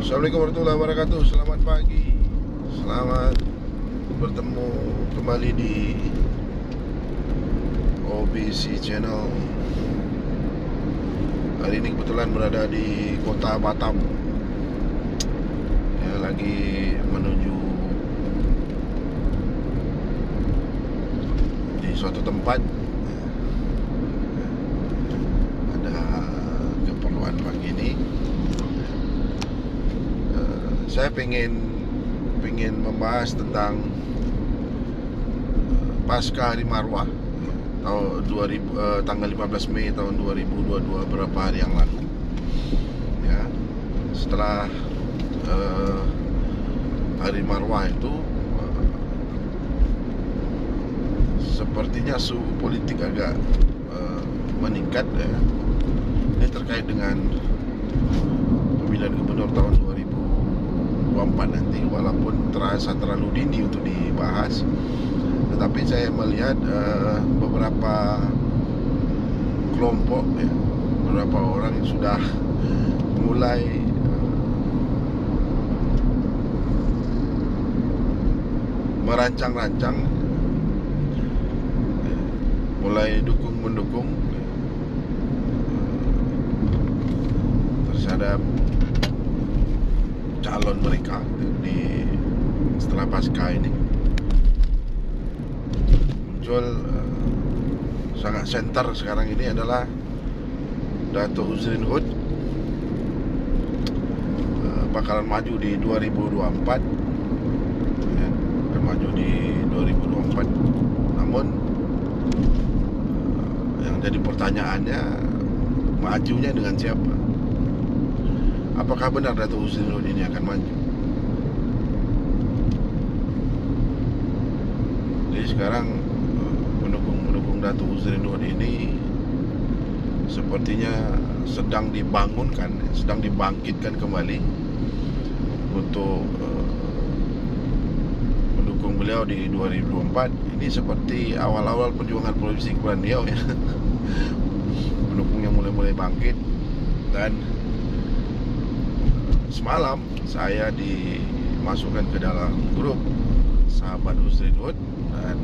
Assalamualaikum warahmatullahi wabarakatuh. Selamat pagi. Selamat bertemu kembali di OBC Channel. Hari ini kebetulan berada di kota Batam. Ya, lagi menuju di suatu tempat. Ada keperluan pagi ini. Saya pengen membahas tentang pasca Hari Marwah tanggal 15 Mei tahun 2022, beberapa hari yang lalu. Ya, setelah Hari Marwah itu sepertinya suhu politik agak meningkat ya. Ini terkait dengan pemilihan gubernur tahun 2024 nanti, walaupun terasa terlalu dini untuk dibahas, tetapi saya melihat beberapa kelompok ya, beberapa orang yang sudah mulai merancang-rancang, mulai mendukung terhadap calon mereka di setelah pasca ini. Muncul sangat senter sekarang ini adalah Dato' Uzrin Hud, bakalan maju di 2024 ya, akan maju di 2024. Namun yang jadi pertanyaannya, majunya dengan siapa? Apakah benar Dato' Uzrin Hud ini akan maju? Jadi sekarang pendukung Dato' Uzrin Hud ini sepertinya sedang dibangunkan, sedang dibangkitkan kembali untuk mendukung beliau di 2024. Ini seperti awal-awal perjuangan politik beliau ya. Pendukungnya mulai bangkit. Dan semalam saya dimasukkan ke dalam grup sahabat Uzrin Hud, dan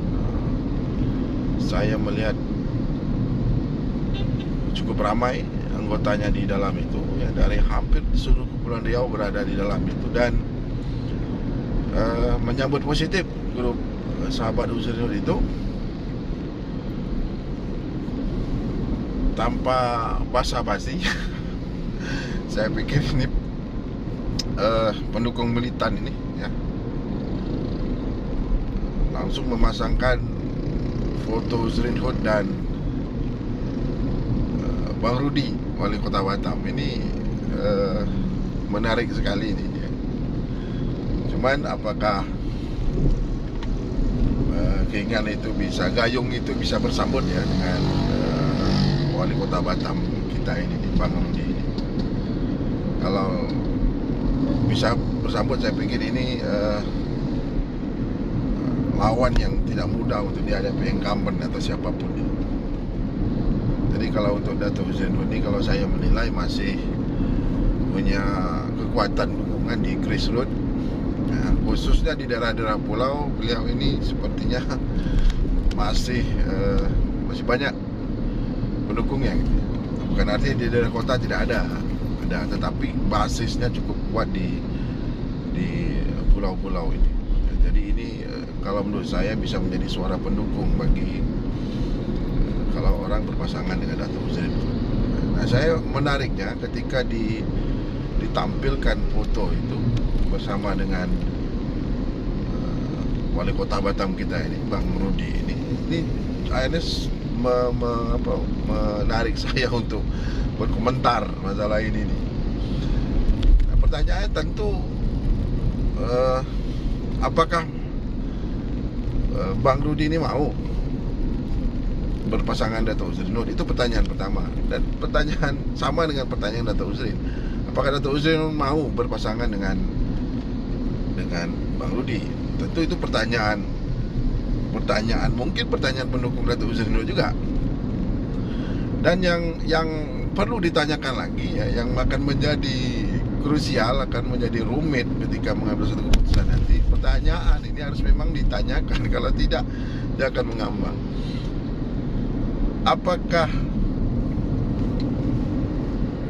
saya melihat cukup ramai anggotanya di dalam itu ya, dari hampir seluruh Kepulauan Riau berada di dalam itu, dan menyambut positif grup sahabat Uzrin Hud itu tanpa basa-basi. Saya pikir ini pendukung militan ini ya, langsung memasangkan foto Uzrin Hud dan Bang Rudi, wali kota Batam. Ini menarik sekali ini ya. Cuman apakah keinginan itu bisa, gayung itu bisa bersambut ya dengan wali kota Batam kita ini, Bang Rudi ini? Kalau bisa bersambut, saya pikir ini lawan yang tidak mudah untuk dihadapi incumbent atau siapapun ya. Jadi kalau untuk Dato' Uzrin Hud ini, kalau saya menilai masih punya kekuatan dukungan di grassroots ya, khususnya di daerah-daerah pulau. Beliau ini sepertinya masih banyak pendukungnya gitu. Bukan artinya di daerah kota tidak ada, tetapi basisnya cukup kuat di pulau-pulau ini. Jadi ini kalau menurut saya bisa menjadi suara pendukung bagi kalau orang berpasangan dengan Dato' Uzrin Hud. Nah, saya menariknya ketika ditampilkan foto itu bersama dengan wali kota Batam kita ini, Bang Rudi ini akhirnya menarik saya untuk berkomentar masalah ini nih. Nah, pertanyaannya tentu apakah Bang Rudi ini mau berpasangan Dato' Uzrin Hud? Itu pertanyaan pertama. Dan pertanyaan sama dengan pertanyaan Dato' Uzrin, apakah Dato' Uzrin mau berpasangan dengan Bang Rudi? Tentu itu pertanyaan mungkin pertanyaan pendukung Dato' Uzrin Hud juga. Dan yang perlu ditanyakan lagi ya, yang akan menjadi krusial, akan menjadi rumit ketika mengambil satu keputusan nanti. Pertanyaan ini harus memang ditanyakan. Kalau tidak, dia akan mengambang. Apakah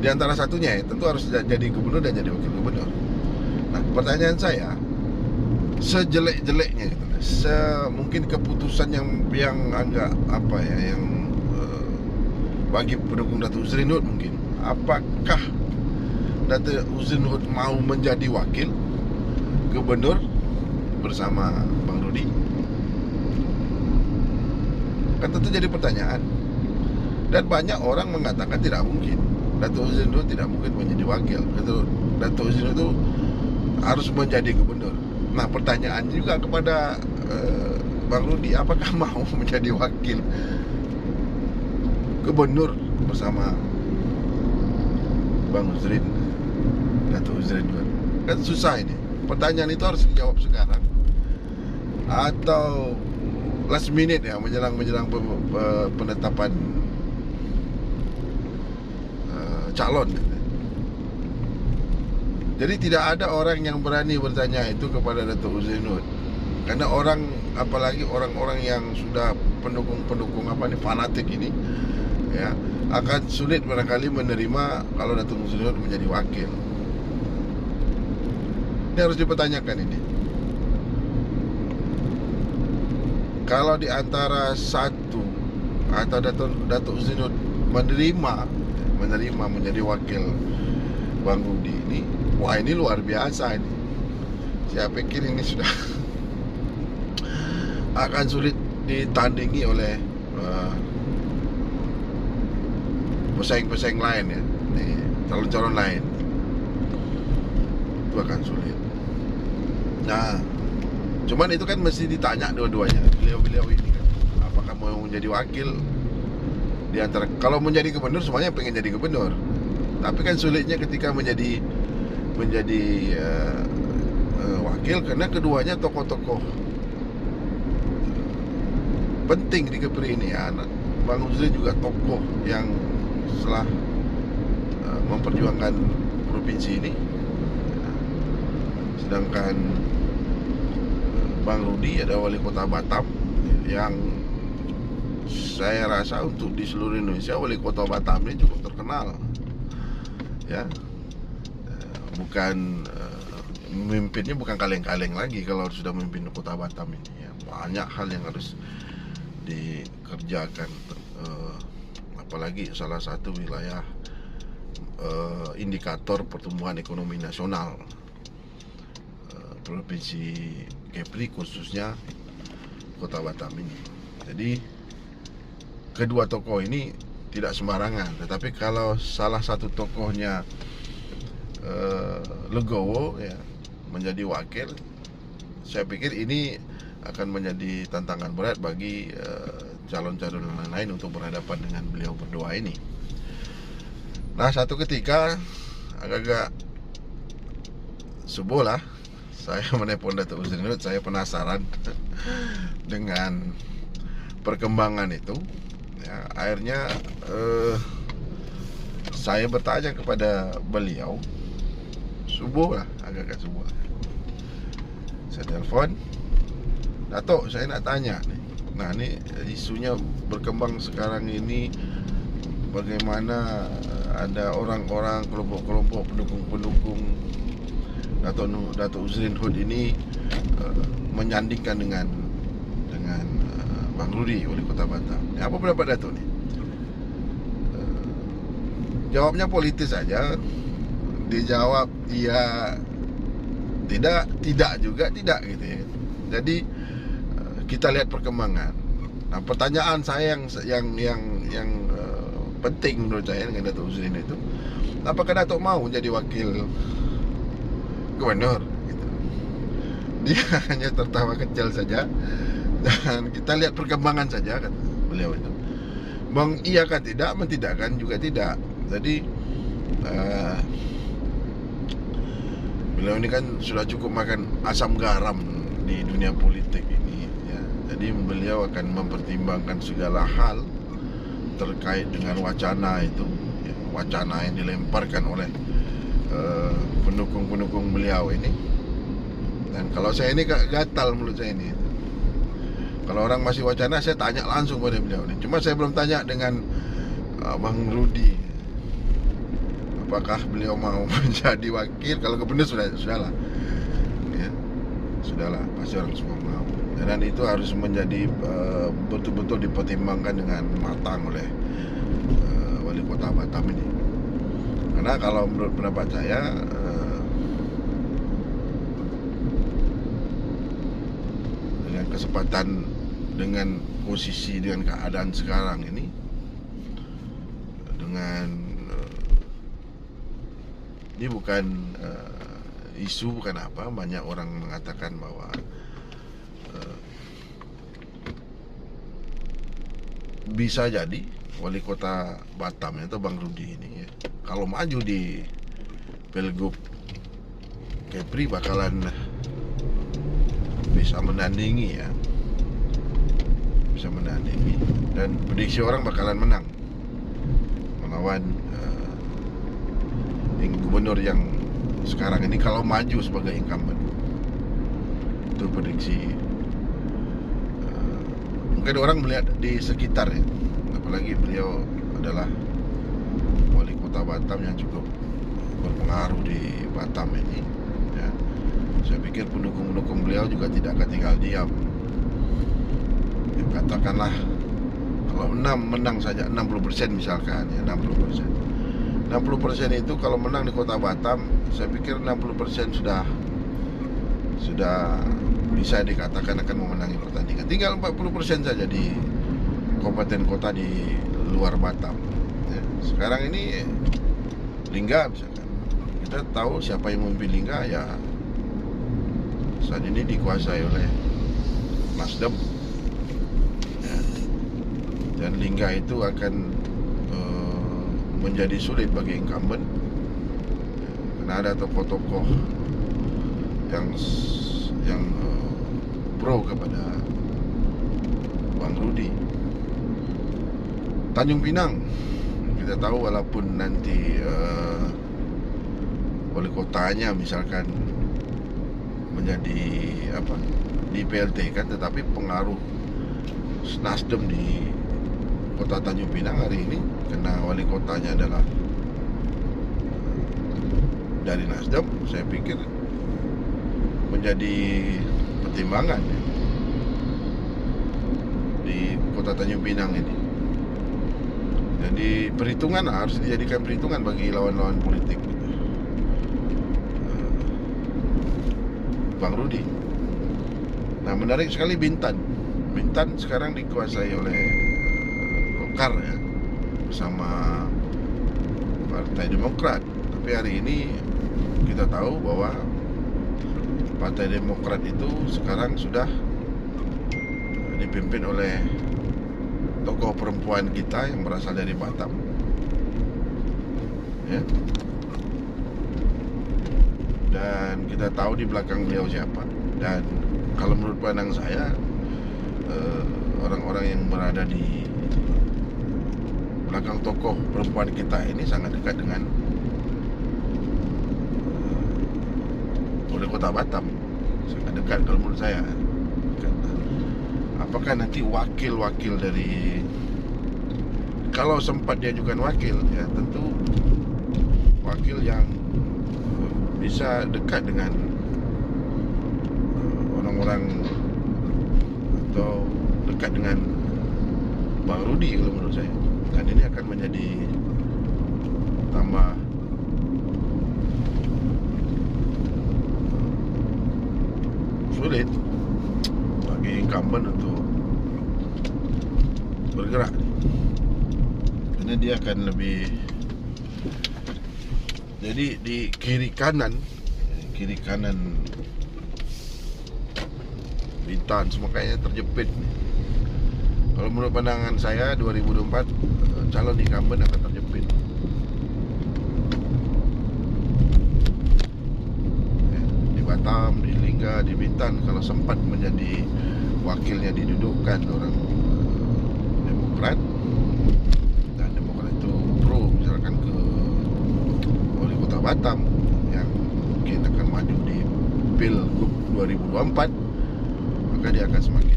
di antara satunya ya, tentu harus jadi gubernur dan jadi wakil gubernur. Nah, pertanyaan saya, sejelek-jeleknya gitu, mungkin keputusan yang agak apa ya, yang bagi pendukung Datuk Hussein Hud mungkin, apakah Datuk Hussein Hud mau menjadi wakil gubernur bersama Bang Rudi? Kan tentu jadi pertanyaan. Dan banyak orang mengatakan tidak mungkin Datuk Hussein Hud tidak mungkin menjadi wakil. Datuk Hussein Hud itu harus menjadi gubernur. Nah, pertanyaan juga kepada Bang Rudi, apakah mau menjadi wakil gubernur bersama Bang Hussein, Datuk Hussein Hud? Kan susah ini. Pertanyaan itu harus dijawab sekarang atau last minute ya, menjelang penetapan calon. Jadi tidak ada orang yang berani bertanya itu kepada Datuk Hussein Hud. Karena orang, apalagi orang-orang yang sudah pendukung apa nih, fanatik ini ya, akan sulit barangkali menerima kalau Datuk Hussein Hud menjadi wakil. Ini harus dipertanyakan ini. Kalau di antara satu atau Datuk Hussein Hud menerima menjadi wakil Bang Rudi ini, wah ini luar biasa ini. Saya pikir ini sudah akan sulit ditandingi oleh pesaing-pesaing lain ya, calon-calon lain. Itu akan sulit. Nah, cuman itu kan mesti ditanya dua-duanya, beliau-beliau ini kan, apakah mau menjadi wakil. Di antara, kalau menjadi gubernur semuanya pengen jadi gubernur, tapi kan sulitnya ketika menjadi wakil, karena keduanya tokoh-tokoh penting di Kepri ini ya. Bang Hussein juga tokoh yang setelah memperjuangkan provinsi ini, sedangkan Bang Rudi ada wali kota Batam yang saya rasa untuk di seluruh Indonesia wali kota Batam ini cukup terkenal ya. Bukan memimpinnya bukan kaleng-kaleng lagi kalau sudah memimpin kota Batam ini ya. Banyak hal yang harus dikerjakan, apalagi salah satu wilayah indikator pertumbuhan ekonomi nasional provinsi Kepri, khususnya kota Batam ini. Jadi kedua tokoh ini tidak sembarangan, tetapi kalau salah satu tokohnya legowo ya menjadi wakil, saya pikir ini akan menjadi tantangan berat bagi calon-calon lain untuk berhadapan dengan beliau berdua ini. Nah, satu ketika agak-agak subuh lah, saya menelpon Datuk Hussein Hud. Saya penasaran dengan perkembangan itu ya. Akhirnya saya bertanya kepada beliau subuh lah, agak-agak subuh. Saya telepon, Datuk, saya nak tanya nih. Nah, ini isunya berkembang sekarang ini, bagaimana ada orang-orang, kelompok-kelompok pendukung Datuk Hussein Hud ini menyandingkan dengan Bang Rudi, wali kota Batam. Apa pendapat Datuk nih? Jawabnya politis saja. Dijawab iya, tidak juga tidak gitu ya. Jadi kita lihat perkembangan. Nah, pertanyaan saya yang penting menurut saya dengan Datuk Hussein itu, apakah Datuk mau jadi wakil gubernur gitu. Dia hanya tertawa kecil saja dan kita lihat perkembangan saja, kata beliau itu. Mengiyakan tidak, mentidakkan juga tidak. Jadi beliau ini kan sudah cukup makan asam garam di dunia politik ini ya. Jadi beliau akan mempertimbangkan segala hal terkait dengan wacana itu ya, wacana yang dilemparkan oleh pendukung-pendukung beliau ini. Dan kalau saya ini gatal mulut saya ini. Kalau orang masih wacana, saya tanya langsung pada beliau ini. Cuma saya belum tanya dengan Bang Rudi, apakah beliau mau menjadi wakil. Kalau benar sudahlah ya, sudahlah, pasti orang semua mau. Dan itu harus menjadi betul-betul dipertimbangkan dengan matang oleh wali kota Batam ini. Karena kalau menurut pendapat saya, dengan kesempatan, dengan posisi, dengan keadaan sekarang ini, dengan ini bukan isu, bukan apa, banyak orang mengatakan bahwa bisa jadi wali kota Batam atau Bang Rudi ini ya, kalau maju di Pilgub Kepri bakalan bisa menandingi ya, bisa menandingi, dan prediksi orang bakalan menang melawan gubernur yang sekarang ini kalau maju sebagai incumbent. Itu prediksi. Mungkin orang melihat di sekitar ya, apalagi beliau adalah wali kota Batam yang cukup berpengaruh di Batam ini ya. Saya pikir pendukung-pendukung beliau juga tidak akan tinggal diam ya, katakanlah kalau menang saja 60% misalkan ya, 60% itu kalau menang di kota Batam, saya pikir 60% sudah bisa dikatakan akan memenangi pertandingan. Tinggal 40% saja di kabupaten kota di luar Batam ya. Sekarang ini Lingga misalkan, kita tahu siapa yang memimpin Lingga ya, saat ini dikuasai oleh Nasdem ya. Dan Lingga itu akan menjadi sulit bagi incumbent ya, karena ada tokoh-tokoh yang pro kepada Bang Rudi. Tanjung Pinang, kita tahu walaupun nanti wali kotanya misalkan menjadi apa, di PLT kan, tetapi pengaruh Nasdem di kota Tanjung Pinang hari ini, karena wali kotanya adalah dari Nasdem, saya pikir menjadi pertimbangan ya, di kota Tanjung Pinang ini. Jadi perhitungan harus dijadikan perhitungan bagi lawan-lawan politik Bang Rudi. Nah, menarik sekali Bintan sekarang dikuasai oleh Golkar ya, bersama Partai Demokrat. Tapi hari ini kita tahu bahwa Partai Demokrat itu sekarang sudah dipimpin oleh tokoh perempuan kita yang berasal dari Batam ya. Dan kita tahu di belakang beliau siapa. Dan kalau menurut pandang saya, orang-orang yang berada di belakang tokoh perempuan kita ini sangat dekat dengan wali kota Batam, sangat dekat kalau menurut saya. Apakah nanti wakil-wakil dari, kalau sempat diajukan wakil ya, tentu wakil yang bisa dekat dengan orang-orang atau dekat dengan Bang Rudi kalau menurut saya. Dan ini akan menjadi tambah sulit bagi incumbent untuk bergerak, karena dia akan lebih, jadi di kiri kanan Bintan semua kayaknya terjepit. Kalau menurut pandangan saya 2024 calon incumbent akan terjepit ya, di Batam, di Lingga, di Bintan. Kalau sempat menjadi wakilnya didudukkan orang Demokrat, dan Demokrat itu pro misalkan ke wali kota Batam yang mungkin akan maju di Pilgub 2024, maka dia akan semakin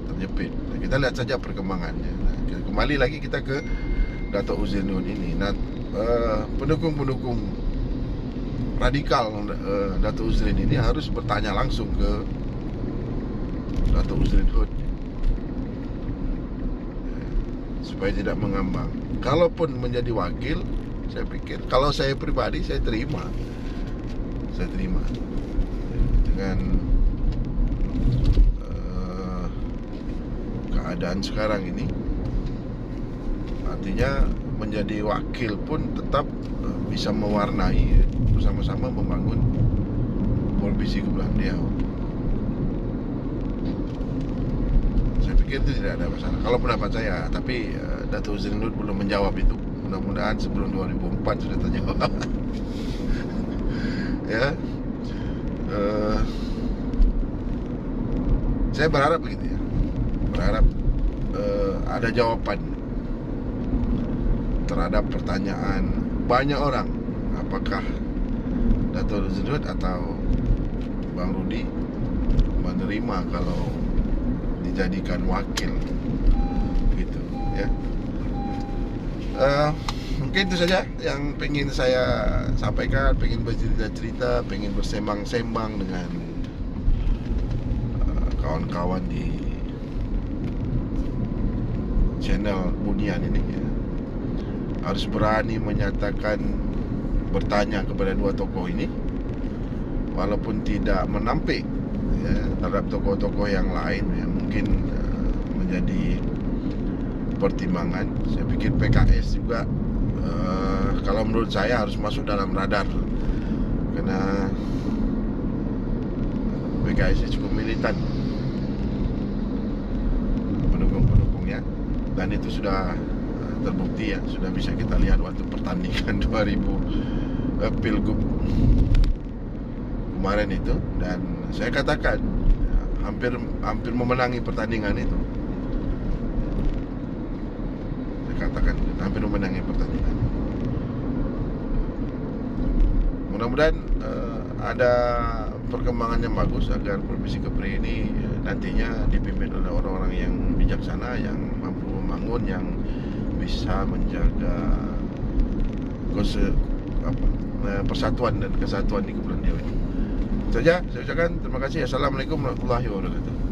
terjepit. Nah, kita lihat saja perkembangannya. Nah, kembali lagi kita ke Dato' Huzainudin ini. Nah, pendukung-pendukung radikal Dato' Huzainudin ini harus bertanya langsung ke Dato' Huzainudin supaya tidak mengambang. Kalaupun menjadi wakil, saya pikir kalau saya pribadi saya terima dengan keadaan sekarang ini. Artinya menjadi wakil pun tetap bisa mewarnai, bersama-sama membangun Provinsi Kepulauan Riau. Saya pikir itu tidak ada masalah kalau pendapat saya, tapi Dato' Huzainudin belum menjawab itu. Mudah-mudahan sebelum 2004 sudah terjawab. Ya, saya berharap begitu ya, berharap ada jawaban terhadap pertanyaan banyak orang, apakah Dato' Huzainudin atau Bang Rudi menerima kalau dijadikan wakil gitu ya. Mungkin itu saja yang pengen saya sampaikan, pengen bercerita-cerita, pengen bersembang-sembang dengan kawan-kawan di channel Bunian ini ya. Harus berani menyatakan, bertanya kepada dua tokoh ini, walaupun tidak menampik ya, terhadap tokoh-tokoh yang lain ya, mungkin menjadi pertimbangan. Saya pikir PKS juga kalau menurut saya harus masuk dalam radar, karena PKS cukup militan pendukung-pendukungnya, dan itu sudah terbukti ya, sudah bisa kita lihat waktu pertandingan 2000 Pilgub kemarin itu. Dan saya katakan hampir memenangi pertandingan itu. Hampir memenangi pertandingan. Mudah-mudahan ada perkembangan yang bagus agar Provinsi Kepri ini nantinya dipimpin oleh orang-orang yang bijaksana, yang mampu membangun, yang bisa menjaga persatuan dan kesatuan di Kepulauan Riau ini. Saja saya ucapkan terima kasih. Assalamualaikum warahmatullahi wabarakatuh.